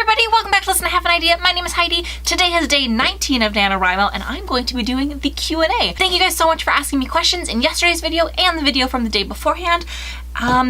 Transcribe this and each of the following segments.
everybody, welcome back to Listen, I Have an Idea. My name is Heidi. Today is day 19 of NaNoWriMo, and I'm going to be doing the Q&A. Thank you guys so much for asking me questions in yesterday's video and the video from the day beforehand.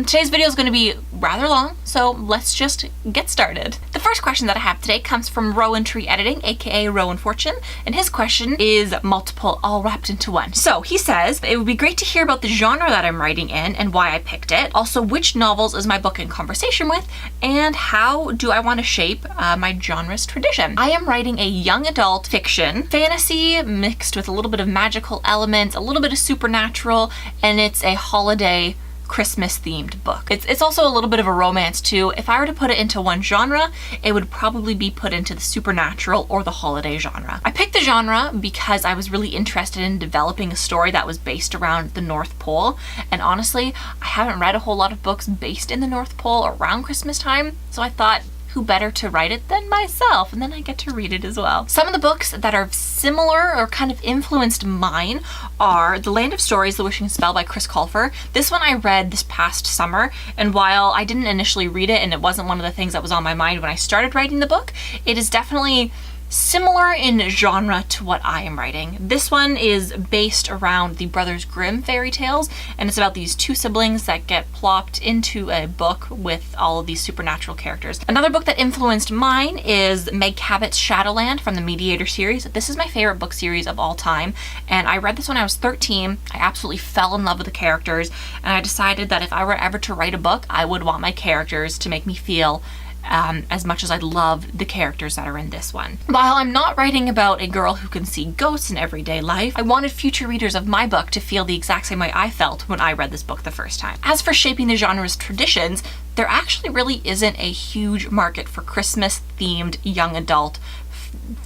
Today's video is going to be rather long, so let's just get started. The first question that I have today comes from Rowan Tree Editing, aka Rowan Fortune, and his question is multiple, all wrapped into one. So he says, it would be great to hear about the genre that I'm writing in and why I picked it. Also, which novels is my book in conversation with, and how do I want to shape my genre's tradition? I am writing a young adult fiction, fantasy mixed with a little bit of magical elements, a little bit of supernatural, and it's a holiday Christmas themed book. It's also a little bit of a romance too. If I were to put it into one genre, it would probably be put into the supernatural or the holiday genre. I picked the genre because I was really interested in developing a story that was based around the North Pole, and honestly, I haven't read a whole lot of books based in the North Pole around Christmas time, so I thought, who better to write it than myself? And then I get to read it as well. Some of the books that are similar or kind of influenced mine are The Land of Stories, The Wishing Spell by Chris Colfer. This one I read this past summer, and while I didn't initially read it and it wasn't one of the things that was on my mind when I started writing the book, it is definitely similar in genre to what I am writing. This one is based around the Brothers Grimm fairy tales, and it's about these two siblings that get plopped into a book with all of these supernatural characters. Another book that influenced mine is Meg Cabot's Shadowland from the Mediator series. This is my favorite book series of all time, and I read this when I was 13. I absolutely fell in love with the characters, and I decided that if I were ever to write a book, I would want my characters to make me feel as much as I love the characters that are in this one. While I'm not writing about a girl who can see ghosts in everyday life, I wanted future readers of my book to feel the exact same way I felt when I read this book the first time. As for shaping the genre's traditions, there actually really isn't a huge market for Christmas-themed young adult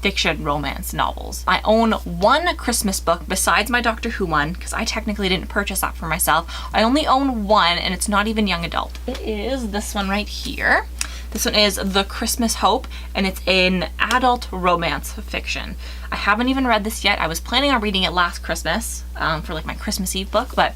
fiction romance novels. I own one Christmas book besides my Doctor Who one, because I technically didn't purchase that for myself. I only own one, and it's not even young adult. It is this one right here. This one is The Christmas Hope, and it's an adult romance fiction. I haven't even read this yet. I was planning on reading it last Christmas for like my Christmas Eve book, but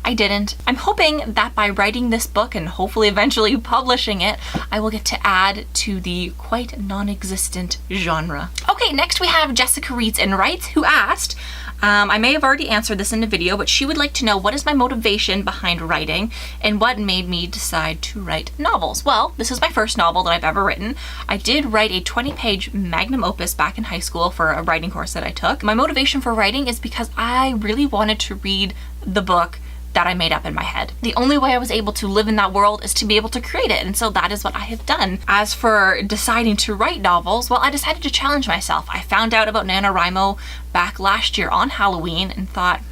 I didn't. I'm hoping that by writing this book and hopefully eventually publishing it, I will get to add to the quite non-existent genre. Okay, next we have Jessica Reads and Writes, who asked, I may have already answered this in the video, but she would like to know what is my motivation behind writing and what made me decide to write novels. Well, this is my first novel that I've ever written. I did write a 20-page magnum opus back in high school for a writing course that I took. My motivation for writing is because I really wanted to read the book that I made up in my head. The only way I was able to live in that world is to be able to create it, and so that is what I have done. As for deciding to write novels, well, I decided to challenge myself. I found out about NaNoWriMo back last year on Halloween and thought,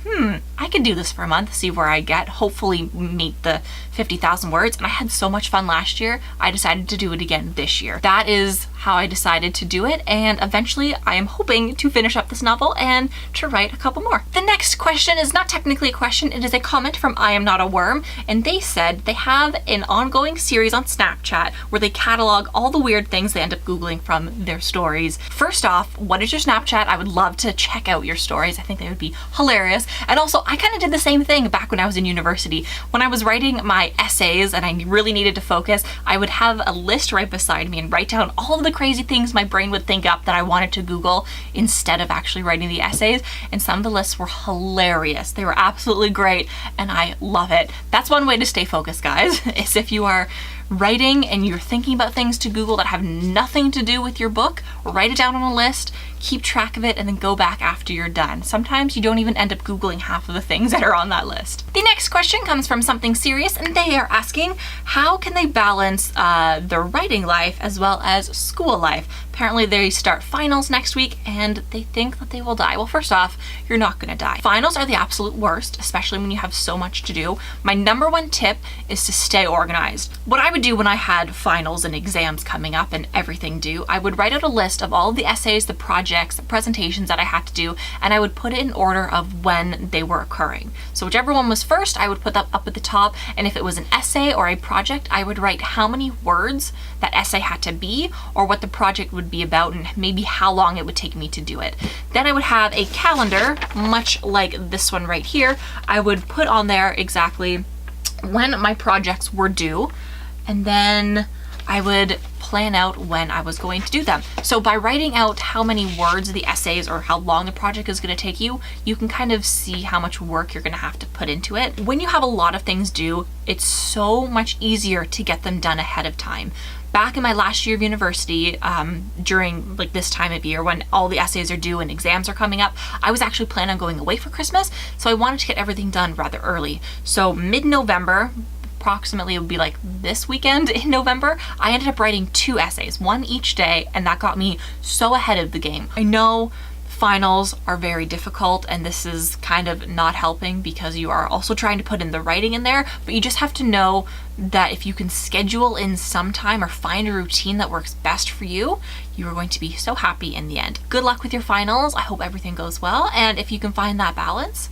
I could do this for a month, see where I get, hopefully meet the 50,000 words, and I had so much fun last year, I decided to do it again this year. That is how I decided to do it, and eventually I am hoping to finish up this novel and to write a couple more. The next question is not technically a question, it is a comment from I Am Not a Worm, and they said they have an ongoing series on Snapchat where they catalog all the weird things they end up Googling from their stories. First off, what is your Snapchat? I would love to check out your stories. I think they would be hilarious. And also, I kind of did the same thing back when I was in university. When I was writing my essays and I really needed to focus, I would have a list right beside me and write down all of the crazy things my brain would think up that I wanted to Google instead of actually writing the essays. And some of the lists were hilarious. They were absolutely great, and I love it. That's one way to stay focused, guys, is if you are writing and you're thinking about things to Google that have nothing to do with your book, write it down on a list, keep track of it, and then go back after you're done. Sometimes you don't even end up Googling half of the things that are on that list. The next question comes from Something Serious, and they are asking, how can they balance their writing life as well as school life? Apparently they start finals next week and they think that they will die. Well, first off, you're not gonna die. Finals are the absolute worst, especially when you have so much to do. My number one tip is to stay organized. What I would do when I had finals and exams coming up and everything due, I would write out a list of all of the essays, the projects, the presentations that I had to do, and I would put it in order of when they were occurring. So whichever one was first, I would put that up at the top, and if it was an essay or a project, I would write how many words that essay had to be or what the project would be about and maybe how long it would take me to do it. Then I would have a calendar, much like this one right here. I would put on there exactly when my projects were due, and then I would plan out when I was going to do them. So by writing out how many words the essays or how long the project is going to take you, you can kind of see how much work you're going to have to put into it. When you have a lot of things due, it's so much easier to get them done ahead of time. Back in my last year of university, during like this time of year when all the essays are due and exams are coming up, I was actually planning on going away for Christmas, so I wanted to get everything done rather early. So mid-November, approximately it would be like this weekend in November, I ended up writing 2 essays, one each day, and that got me so ahead of the game. I know finals are very difficult and this is kind of not helping because you are also trying to put in the writing in there, but you just have to know that if you can schedule in some time or find a routine that works best for you, you are going to be so happy in the end. Good luck with your finals. I hope everything goes well, and if you can find that balance,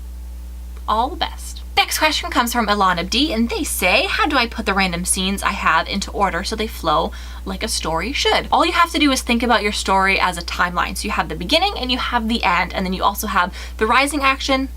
all the best. Next question comes from Ilana D, and they say, how do I put the random scenes I have into order so they flow like a story should? All you have to do is think about your story as a timeline. So you have the beginning and you have the end, and then you also have the rising action,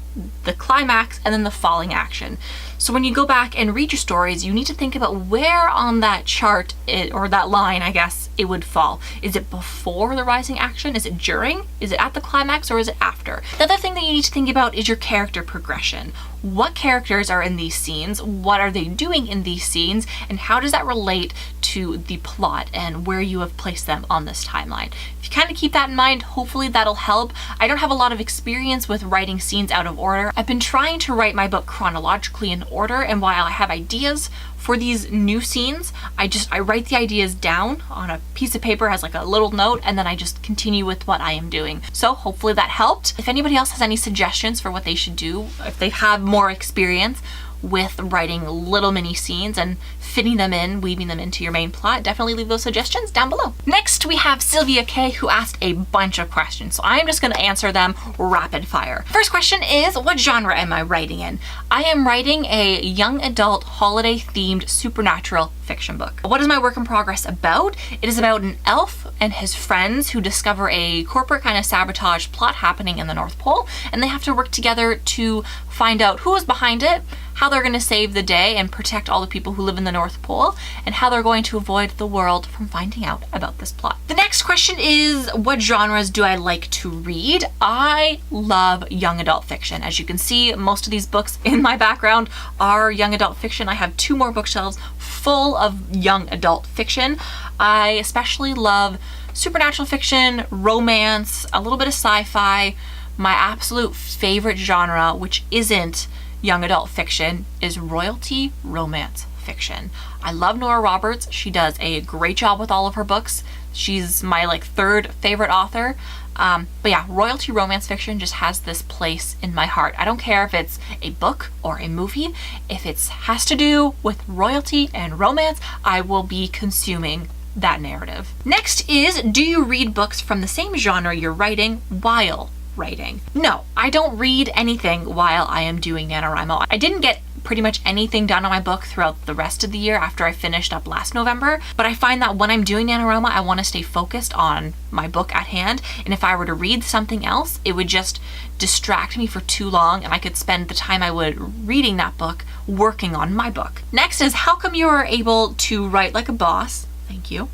the climax, and then the falling action. So when you go back and read your stories, you need to think about where on that chart or that line, I guess, it would fall. Is it before the rising action? Is it during? Is it at the climax, or is it after? The other thing that you need to think about is your character progression. What characters are in these scenes? What are they doing in these scenes? And how does that relate to the plot and where you have placed them on this timeline? If you kind of keep that in mind, hopefully that'll help. I don't have a lot of experience with writing scenes out of order. I've been trying to write my book chronologically in order, and while I have ideas for these new scenes, I write the ideas down on a piece of paper as like a little note, and then I just continue with what I am doing. So hopefully that helped. If anybody else has any suggestions for what they should do, if they have more experience with writing little mini scenes and fitting them in, weaving them into your main plot, definitely leave those suggestions down below. Next, we have Sylvia K, who asked a bunch of questions, so I'm just going to answer them rapid fire. First question is, what genre am I writing in? I am writing a young adult holiday themed supernatural fiction book. What is my work in progress about? It is about an elf and his friends who discover a corporate kind of sabotage plot happening in the North Pole, and they have to work together to find out who is behind it, how they're going to save the day and protect all the people who live in the North Pole, and how they're going to avoid the world from finding out about this plot. The next question is, what genres do I like to read? I love young adult fiction. As you can see, most of these books in my background are young adult fiction. I have 2 more bookshelves full of young adult fiction. I especially love supernatural fiction, romance, a little bit of sci-fi. My absolute favorite genre, which isn't young adult fiction, is royalty romance fiction. I love Nora Roberts. She does a great job with all of her books. She's my 3rd favorite author. But yeah, royalty romance fiction just has this place in my heart. I don't care if it's a book or a movie. If it has to do with royalty and romance, I will be consuming that narrative. Next is, do you read books from the same genre you're writing while writing? No, I don't read anything while I am doing NaNoWriMo. I didn't get pretty much anything done on my book throughout the rest of the year after I finished up last November, but I find that when I'm doing NaNoWriMo, I want to stay focused on my book at hand, and if I were to read something else, it would just distract me for too long, and I could spend the time I would reading that book working on my book. Next is, how come you are able to write like a boss? Thank you.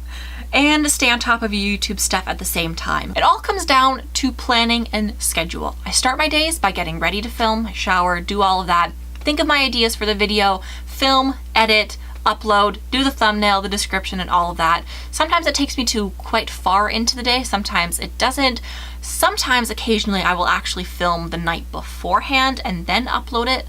And stay on top of your YouTube stuff at the same time. It all comes down to planning and schedule. I start my days by getting ready to film, I shower, do all of that, think of my ideas for the video, film, edit, upload, do the thumbnail, the description, and all of that. Sometimes it takes me to quite far into the day, sometimes it doesn't. Sometimes, occasionally, I will actually film the night beforehand and then upload it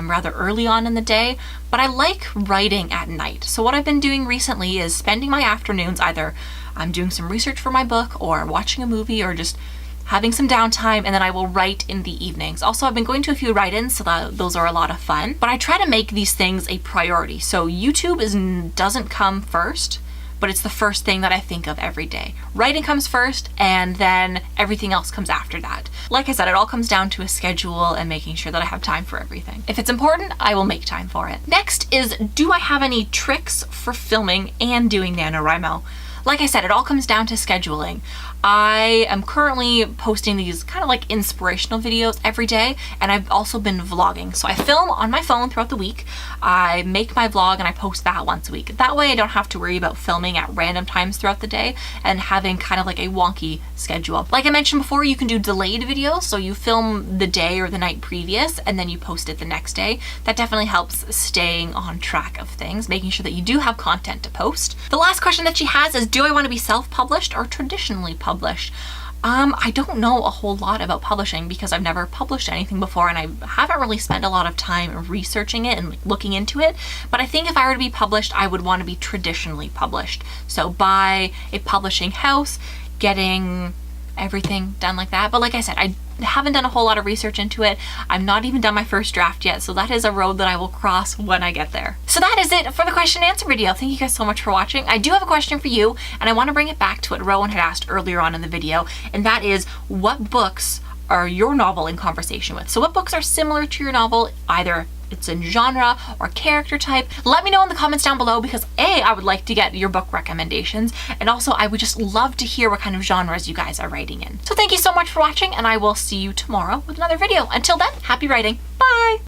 rather early on in the day, but I like writing at night. So what I've been doing recently is spending my afternoons either I'm doing some research for my book or watching a movie or just having some downtime, and then I will write in the evenings. Also, I've been going to a few write-ins, so those are a lot of fun, but I try to make these things a priority. So YouTube doesn't come first, but it's the first thing that I think of every day. Writing comes first, and then everything else comes after that. Like I said, it all comes down to a schedule and making sure that I have time for everything. If it's important, I will make time for it. Next is, do I have any tricks for filming and doing NaNoWriMo? Like I said, it all comes down to scheduling. I am currently posting these kind of like inspirational videos every day, and I've also been vlogging. So I film on my phone throughout the week. I make my vlog and I post that once a week. That way I don't have to worry about filming at random times throughout the day and having kind of like a wonky schedule. Like I mentioned before, you can do delayed videos. So you film the day or the night previous and then you post it the next day. That definitely helps staying on track of things, making sure that you do have content to post. The last question that she has is, do I want to be self-published or traditionally published? I don't know a whole lot about publishing because I've never published anything before, and I haven't really spent a lot of time researching it and looking into it. But I think if I were to be published, I would want to be traditionally published. So by a publishing house, getting everything done like that. But like I said, I haven't done a whole lot of research into it. I'm not even done my first draft yet, so that is a road that I will cross when I get there. So that is it for the question and answer video. Thank you guys so much for watching. I do have a question for you, and I want to bring it back to what Rowan had asked earlier on in the video, and that is, what books are your novel in conversation with? So what books are similar to your novel, either it's in genre or character type? Let me know in the comments down below, because I would like to get your book recommendations, and also I would just love to hear what kind of genres you guys are writing in. So thank you so much for watching, and I will see you tomorrow with another video. Until then, happy writing. Bye!